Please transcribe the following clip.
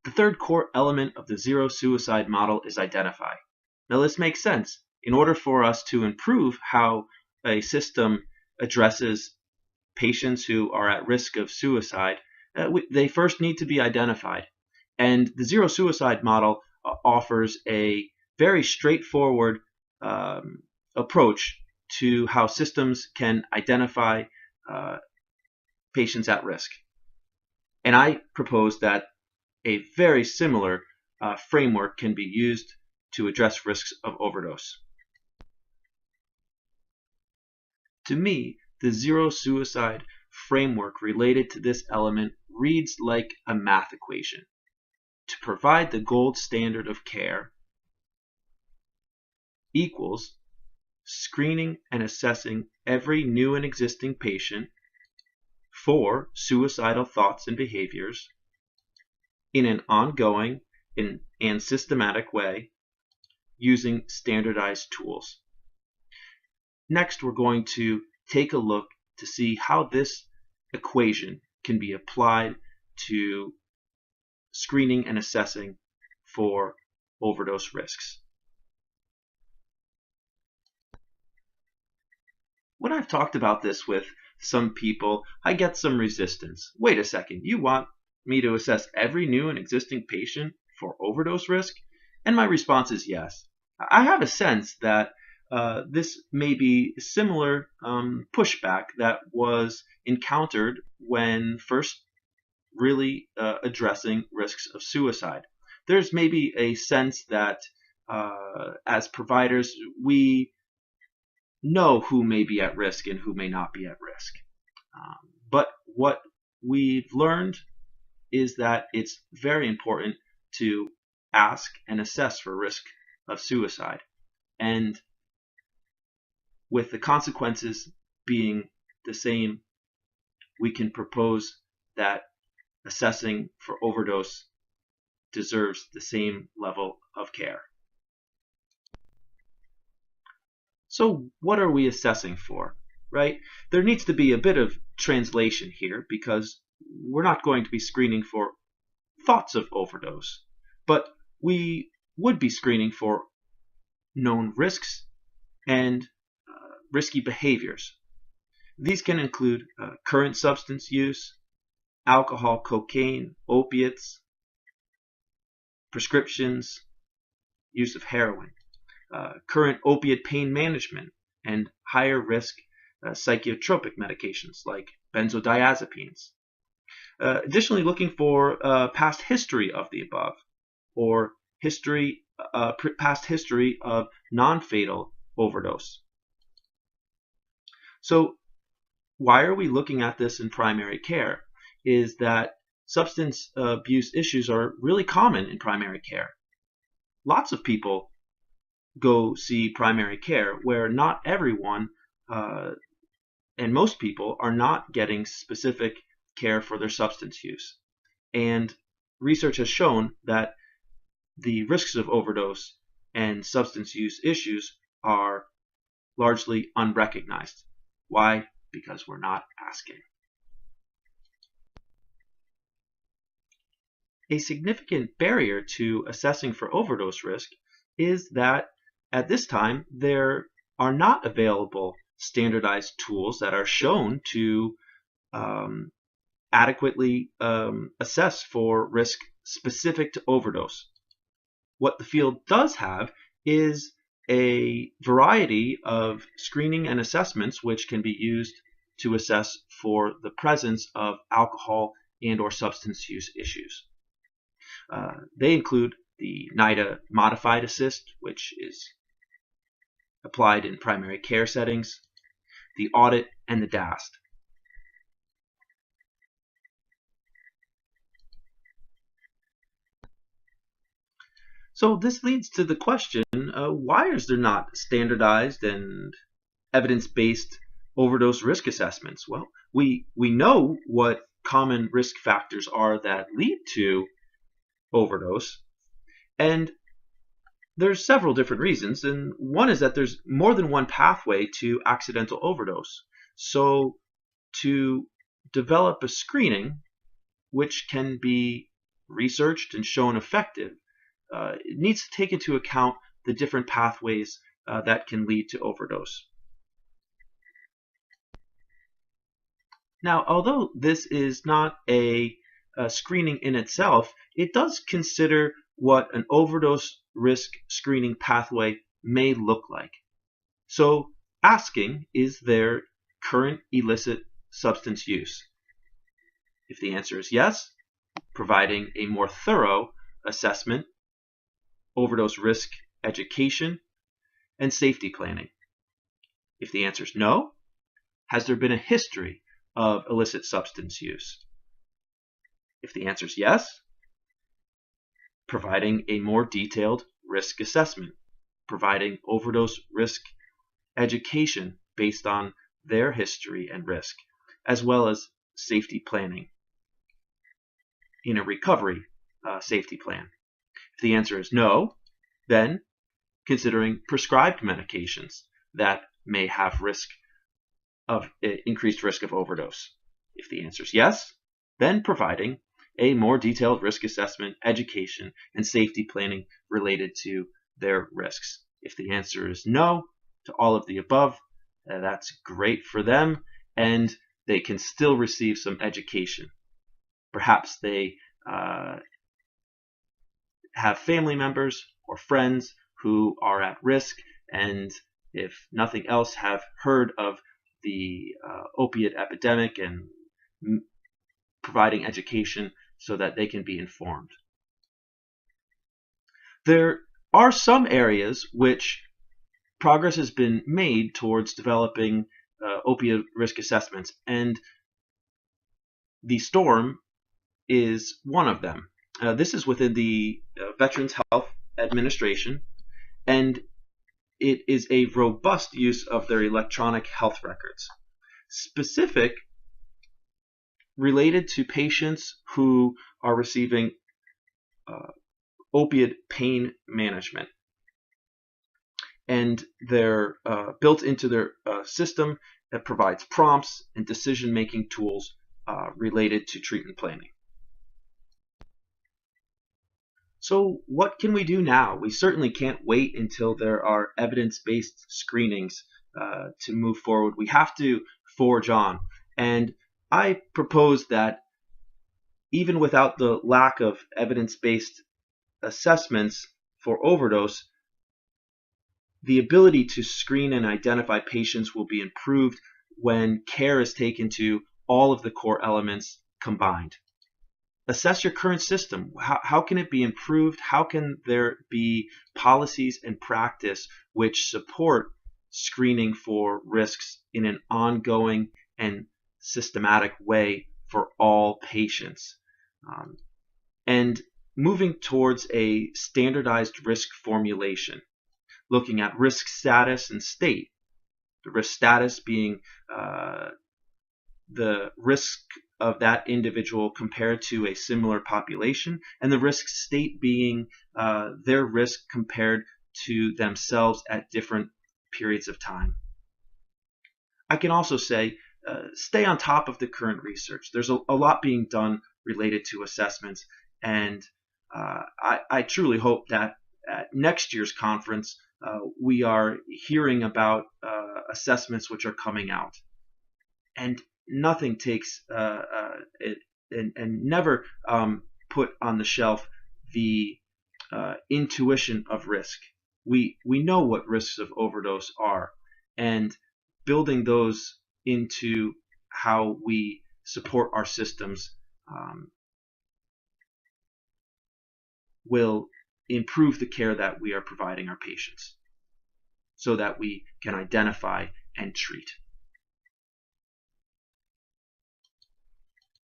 The third core element of the zero suicide model is identify. Now this makes sense. In order for us to improve how a system addresses patients who are at risk of suicide, they first need to be identified. And the zero suicide model offers a very straightforward approach to how systems can identify patients at risk. And I propose that a very similar framework can be used to address risks of overdose. To me, the zero suicide framework related to this element reads like a math equation. To provide the gold standard of care equals screening and assessing every new and existing patient for suicidal thoughts and behaviors in an ongoing and systematic way using standardized tools. Next, we're going to take a look to see how this equation can be applied to screening and assessing for overdose risks. When I've talked about this with some people, I get some resistance. Wait a second, you want me to assess every new and existing patient for overdose risk? And my response is yes. I have a sense that this may be similar pushback that was encountered when first really addressing risks of suicide. There's maybe a sense that as providers, we know who may be at risk and who may not be at risk. But what we've learned is that it's very important to ask and assess for risk of suicide. And with the consequences being the same, we can propose that assessing for overdose deserves the same level of care. So what are we assessing for, right? There needs to be a bit of translation here because we're not going to be screening for thoughts of overdose, but we would be screening for known risks and risky behaviors. These can include current substance use, alcohol, cocaine, opiates, prescriptions, use of heroin, current opiate pain management, and higher risk psychotropic medications like benzodiazepines. Additionally, looking for past history of the above, or past history of non-fatal overdose. So why are we looking at this in primary care? Is that substance abuse issues are really common in primary care. Lots of people go see primary care where not everyone and most people are not getting specific care for their substance use. And research has shown that the risks of overdose and substance use issues are largely unrecognized. Why? Because we're not asking. A significant barrier to assessing for overdose risk is that at this time there are not available standardized tools that are shown to adequately assess for risk specific to overdose. What the field does have is a variety of screening and assessments which can be used to assess for the presence of alcohol and or substance use issues. They include the NIDA modified assist, which is applied in primary care settings, the audit, and the DAST. So this leads to the question, why is there not standardized and evidence-based overdose risk assessments? Well, we know what common risk factors are that lead to overdose, and there's several different reasons, and one is that there's more than one pathway to accidental overdose. So to develop a screening which can be researched and shown effective, it needs to take into account the different pathways that can lead to overdose. Now, although this is not a screening in itself, it does consider what an overdose risk screening pathway may look like. So, asking, is there current illicit substance use? If the answer is yes, providing a more thorough assessment, overdose risk education, and safety planning. If the answer is no, has there been a history of illicit substance use? If the answer is yes, providing a more detailed risk assessment, providing overdose risk education based on their history and risk, as well as safety planning in a recovery safety plan. If the answer is no, then considering prescribed medications that may have increased risk of overdose. If the answer is yes, then providing a more detailed risk assessment, education, and safety planning related to their risks. If the answer is no to all of the above, that's great for them, and they can still receive some education. Perhaps they have family members or friends who are at risk, and if nothing else, have heard of the opiate epidemic and providing education so that they can be informed. There are some areas which progress has been made towards developing opiate risk assessments, and the STORM is one of them. This is within the Veterans Health Administration, and it is a robust use of their electronic health records, specific related to patients who are receiving opiate pain management. And they're built into their system that provides prompts and decision-making tools related to treatment planning. So what can we do now? We certainly can't wait until there are evidence-based screenings to move forward. We have to forge on. And I propose that even without the lack of evidence-based assessments for overdose, the ability to screen and identify patients will be improved when care is taken to all of the core elements combined. Assess your current system. How can it be improved? How can there be policies and practice which support screening for risks in an ongoing and systematic way for all patients? And moving towards a standardized risk formulation, looking at risk status and state. The risk status being the risk of that individual compared to a similar population, and the risk state being their risk compared to themselves at different periods of time. I can also say stay on top of the current research. There's a lot being done related to assessments, and I truly hope that at next year's conference we are hearing about assessments which are coming out. And nothing takes and never put on the shelf the intuition of risk. We know what risks of overdose are, and building those into how we support our systems will improve the care that we are providing our patients so that we can identify and treat.